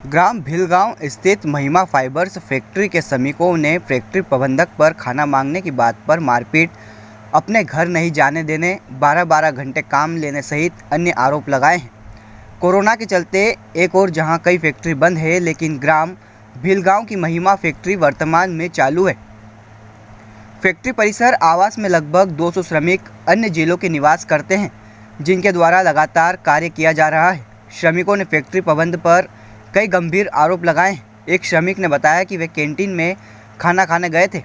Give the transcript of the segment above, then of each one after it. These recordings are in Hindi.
ग्राम भिलगांव स्थित महिमा फाइबर्स फैक्ट्री के श्रमिकों ने फैक्ट्री प्रबंधक पर खाना मांगने की बात पर मारपीट, अपने घर नहीं जाने देने, 12-12 घंटे काम लेने सहित अन्य आरोप लगाए हैं। कोरोना के चलते एक और जहां कई फैक्ट्री बंद है, लेकिन ग्राम भिलगांव की महिमा फैक्ट्री वर्तमान में चालू है। फैक्ट्री परिसर आवास में लगभग 200 श्रमिक अन्य जिलों के निवास करते हैं, जिनके द्वारा लगातार कार्य किया जा रहा है। श्रमिकों ने फैक्ट्री प्रबंध पर कई गंभीर आरोप लगाए हैं। एक श्रमिक ने बताया कि वे कैंटीन में खाना खाने गए थे।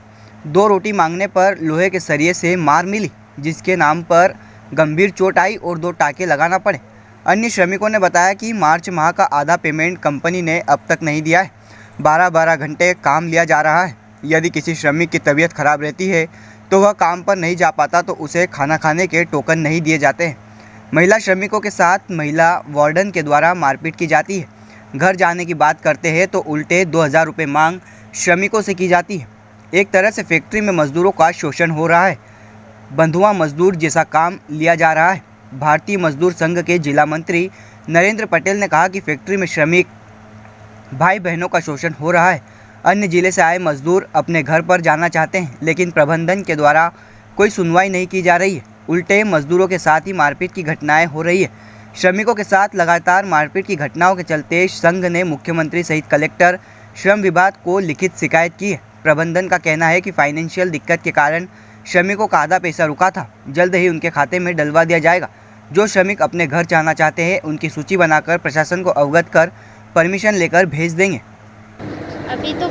2 रोटी मांगने पर लोहे के सरिये से मार मिली, जिसके नाम पर गंभीर चोट आई और 2 टाँके लगाना पड़े। अन्य श्रमिकों ने बताया कि मार्च माह का आधा पेमेंट कंपनी ने अब तक नहीं दिया है। 12-12 घंटे काम लिया जा रहा है। यदि किसी श्रमिक की तबीयत खराब रहती है तो वह काम पर नहीं जा पाता, तो उसे खाना खाने के टोकन नहीं दिए जाते हैं। महिला श्रमिकों के साथ महिला वार्डन के द्वारा मारपीट की जाती है। घर जाने की बात करते हैं तो उल्टे 2000 रुपये मांग श्रमिकों से की जाती है। एक तरह से फैक्ट्री में मजदूरों का शोषण हो रहा है। बंधुआ मजदूर जैसा काम लिया जा रहा है। भारतीय मजदूर संघ के जिला मंत्री नरेंद्र पटेल ने कहा कि फैक्ट्री में श्रमिक भाई बहनों का शोषण हो रहा है। अन्य जिले से आए मजदूर अपने घर पर जाना चाहते हैं, लेकिन प्रबंधन के द्वारा कोई सुनवाई नहीं की जा रही है। उल्टे मजदूरों के साथ ही मारपीट की घटनाएं हो रही है। श्रमिकों के साथ लगातार मारपीट की घटनाओं के चलते संघ ने मुख्यमंत्री सहित कलेक्टर, श्रम विभाग को लिखित शिकायत की है। प्रबंधन का कहना है कि फाइनेंशियल दिक्कत के कारण श्रमिकों का आधा पैसा रुका था, जल्द ही उनके खाते में डलवा दिया जाएगा। जो श्रमिक अपने घर जाना चाहते हैं, उनकी सूची बनाकर प्रशासन को अवगत कर परमिशन लेकर भेज देंगे। अभी तो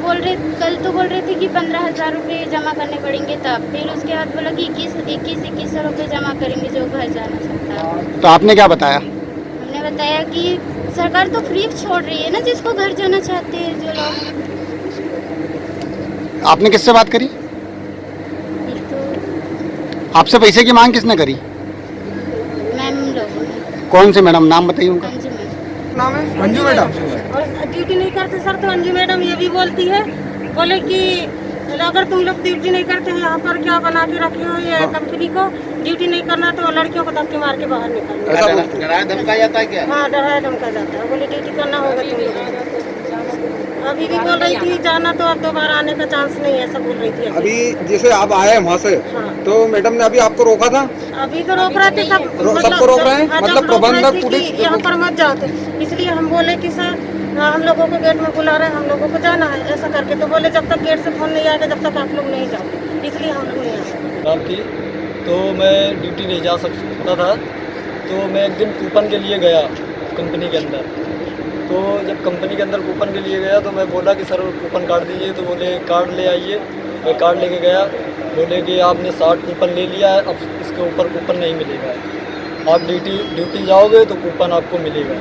कल तो बोल रहे थे कि 15,000 रुपये जमा करने पड़ेंगे, तब फिर उसके बाद बोला कि 21,000 रुपये जमा करेंगे जो घर जाना चाहता है। तो आपने क्या बताया? हमने बताया कि सरकार तो फ्री छोड़ रही है ना, जिसको घर जाना चाहते हैं जो लोग। आपने किससे बात करी? तो आपसे पैसे की मांग किसने करी? मैम लोगों ने। कौन से मैडम, नाम बताइए उनका। अंजू मैम। नाम है अंजू मैडम। और ड्यूटी नहीं करते सर, तो अंजू मैडम ये भी बोलती है, बोले कि अगर तुम लोग ड्यूटी नहीं करते यहाँ पर क्या बना के रखे हो ये कंपनी को, ड्यूटी नहीं करना तो लड़कियों को धक्के मार के बाहर निकालना। डराया धमकाया जाता है क्या? हाँ, डराया धमकाया जाता है। बोले ड्यूटी करना होगा तुम लोग। अभी भी बोल रही थी जाना, तो अब दोबारा आने का चांस नहीं है, ऐसा बोल रही थी। अभी जैसे आप आए वहाँ से, हाँ। तो मैडम ने अभी आपको रोका था? अभी तो रोक रहे थे सबको रोक रहे हैं, मतलब प्रबंधक पुलिस यहाँ पर मत जाओ, तो इसलिए हम बोले कि सर हम लोगों को गेट में बुला रहे हैं, हम लोगों को जाना है, ऐसा करके। तो बोले जब तक गेट से फोन नहीं आएगा जब तक आप लोग नहीं जाओ, इसलिए हम लोग नहीं आए। काम थी तो मैं ड्यूटी नहीं जा सकता था, तो मैं एक दिन कूपन के लिए गया कंपनी के अंदर। तो जब कंपनी के अंदर कूपन के लिए गया तो मैं बोला कि सर कूपन कार्ड दीजिए, तो बोले कार्ड ले आइए। मैं कार्ड लेके गया, बोले कि आपने 60 कूपन ले लिया है, अब इसके ऊपर कूपन नहीं मिलेगा। आप ड्यूटी जाओगे तो कूपन आपको मिलेगा,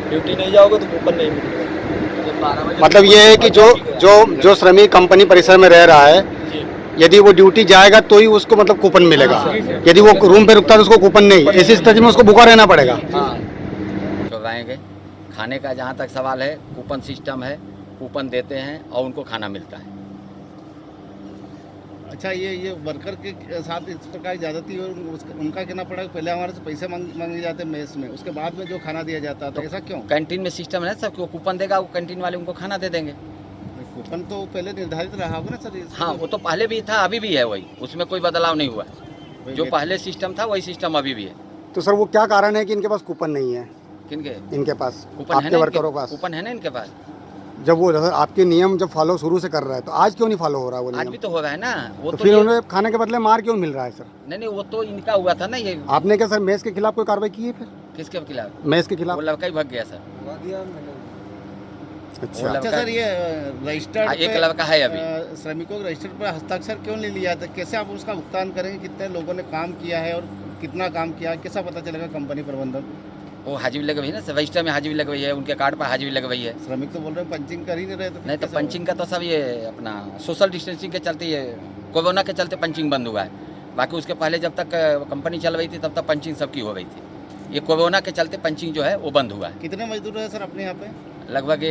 ड्यूटी नहीं जाओगे तो कूपन नहीं मिलेगा। मतलब ये है कि जो श्रमिक कंपनी परिसर में रह रहा है, यदि वो ड्यूटी जाएगा तो ही उसको मतलब कूपन मिलेगा। यदि वो रूम पे रुकता है तो उसको कूपन नहीं। ऐसी स्थिति में उसको भूखा रहना पड़ेगा। चौराएंगे खाने का जहाँ तक सवाल है, कूपन सिस्टम है, कूपन देते हैं और उनको खाना मिलता है। अच्छा, ये वर्कर के साथ इस प्रकार की ज्यादती और उनका कहना पड़ा कि पहले हमारे से पैसे मांगे जाते हैं मेस में, उसके बाद में जो खाना दिया जाता है, तो ऐसा क्यों? कैंटीन में सिस्टम है, सबको कूपन देगा, वो कैंटीन वाले उनको खाना दे देंगे। कूपन तो पहले निर्धारित रहा होगा ना सर? हाँ, वो तो पहले भी था, अभी भी है वही, उसमें कोई बदलाव नहीं हुआ। जो पहले सिस्टम था वही सिस्टम अभी भी है। तो सर वो क्या कारण है कि इनके पास कूपन नहीं है? किनके? इनके पास, कूपन है आपके वर्करों के पास कूपन है ना इनके पास। जब वो आपके नियम जब फॉलो शुरू से कर रहा है, तो आज क्यों नहीं फॉलो हो रहा वो नियम? आज भी तो हो रहा है ना वो। तो फिर उन्हें खाने के बदले मार क्यों मिल रहा है सर? नहीं, वो तो इनका हुआ था ना ये। आपने क्या सर मेस के खिलाफ कोई कार्रवाई की है? फिर किसके खिलाफ? मेस के खिलाफ। वो लड़का ही भाग गया सर। अच्छा सर, ये रजिस्टर्ड एक लड़का है अभी। श्रमिकों के रजिस्टर पर हस्ताक्षर क्यों नहीं लिया था? कैसे आप उसका भुगतान करेंगे? कितने लोगों ने काम किया है और कितना काम किया है, कैसा पता चलेगा कंपनी प्रबंधन? वो हाजिरी लगवाई है ना, रजिस्टर में हाजिरी लगवाई है, उनके कार्ड पर हाजिरी लगवाई है। श्रमिक तो बोल रहे हैं पंचिंग कर ही नहीं रहे, तो नहीं तो पंचिंग का तो सब ये अपना सोशल डिस्टेंसिंग के चलते, ये कोरोना के चलते पंचिंग बंद हुआ है। बाकी उसके पहले जब तक कंपनी चल रही थी तब तक पंचिंग सबकी हो गई थी। ये कोरोना के चलते पंचिंग जो है वो बंद हुआ है। कितने मजदूर है सर अपने यहाँ पे? लगभग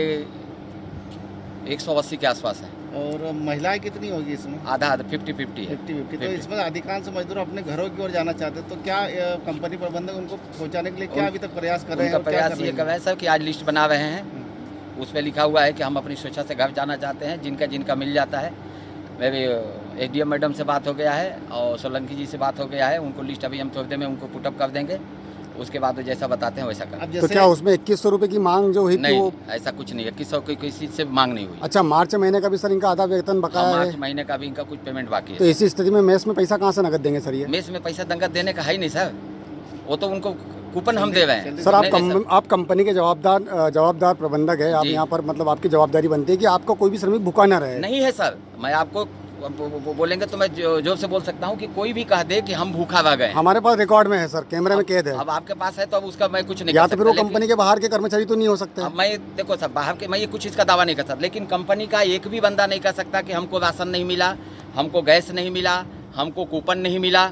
180 के आसपास है। और महिलाएं कितनी होगी इसमें? आधा 50-50 है। 50-50। तो इसमें अधिकांश मजदूर अपने घरों की ओर जाना चाहते हैं, तो क्या कंपनी प्रबंधक उनको पहुंचाने के लिए क्या अभी तक प्रयास कर रहे हैं? उनका प्रयास ये कर रहे हैं सर कि आज लिस्ट बना रहे हैं उस पर लिखा हुआ है कि हम अपनी स्वेच्छा से घर जाना चाहते हैं, जिनका जिनका मिल जाता है। मेरे एसडीएम मैडम से बात हो गया है और सोलंकी जी से बात हो गया है, उनको लिस्ट अभी हम थोड़ी देर में उनको पुटअप कर देंगे, उसके बाद वो जैसा बताते हैं वैसा कर। अब तो जैसे क्या उसमें 2100 रुपए की मांग जो हुई थी नहीं, वो? ऐसा कुछ नहीं है, किसी की किसी से मांग नहीं हुई। अच्छा, मार्च महीने का भी सर इनका आधा वेतन बकाया मार्च है, महीने का भी इनका कुछ पेमेंट बाकी तो है। इसी स्थिति में मेस में पैसा कहाँ से नकद देंगे सर ये? मेस में पैसा दंगत देने का है ही नहीं सर, वो तो उनको कूपन हम दे रहे हैं। सर नहीं, नहीं, आप कंपनी के जवाबदार प्रबंधक है, आप जी। यहाँ पर मतलब आपकी जवाबदारी बनती है कि आपका कोई भी श्रमिक भूखा न रहे। नहीं है सर, मैं आपको बोलेंगे तो मैं जोर से बोल सकता हूँ कि कोई भी कह दे कि हम भूखा रह गए। हमारे पास रिकॉर्ड में है सर, कैमरे में कैद है। अब आपके पास है तो अब उसका मैं कुछ नहीं या कर तो फिर वो सकता, कंपनी के बाहर के कर्मचारी तो नहीं हो सकते? अब मैं देखो सर, बाहर के मैं ये कुछ इसका दावा नहीं कर सकता, लेकिन कंपनी का एक भी बंदा नहीं कर सकता कि हमको राशन नहीं मिला, हमको गैस नहीं मिला, हमको कूपन नहीं मिला,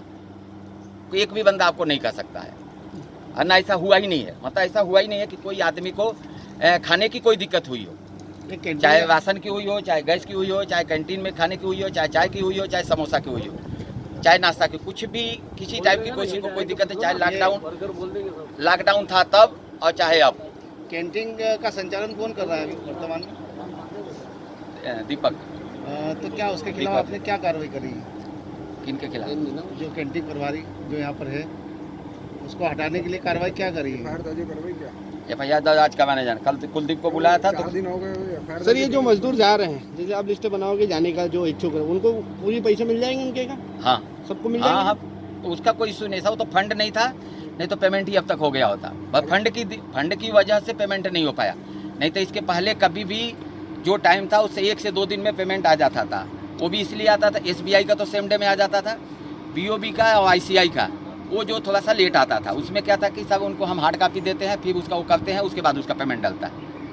एक भी बंदा आपको नहीं कर सकता है। और ना ऐसा हुआ ही नहीं है, मतलब ऐसा हुआ ही नहीं है कि कोई आदमी को खाने की कोई दिक्कत हुई हो, चाहे राशन की हुई हो, चाहे गैस की हुई हो, चाहे कैंटीन में खाने की हुई हो, चाहे चाय की हुई हो, चाहे समोसा की हुई हो, चाहे नाश्ता की, कुछ भी किसी टाइप की किसी को कोई दिक्कत है, चाहे लॉकडाउन था तब और चाहे अब। कैंटीन का संचालन कौन कर रहा है अभी वर्तमान में? दीपक। तो क्या उसके खिलाफ आपने क्या कार्रवाई करी है? किनके खिलाफ? जो कैंटीन प्रभारी जो यहाँ पर है उसको हटाने के लिए कार्रवाई क्या करी है? FIR दर्ज आज करवाने जाना, कल कुलदीप को बुलाया था तो सर ये जो मजदूर जा रहे हैं, जैसे आप लिस्ट बनाओगे जाने का, जो इच्छुक है उनको पूरी पैसे मिल जाएंगे उनके का? हाँ सबको मिल हाँ जाएंगे? हाँ, तो उसका कोई इशू नहीं था, वो तो फंड नहीं था, नहीं तो पेमेंट ही अब तक हो गया होता, बस फंड की वजह से पेमेंट नहीं हो पाया, नहीं तो इसके पहले कभी भी जो टाइम था उससे 1 से 2 दिन में पेमेंट आ जाता था। वो भी इसलिए आता था, SBI का तो सेम डे में आ जाता था, BOB का और ICI का वो जो थोड़ा सा लेट आता था, उसमें क्या था कि सब उनको हम हार्ड कॉपी देते हैं, फिर उसका वो करते हैं, उसके बाद उसका पेमेंट डलता है।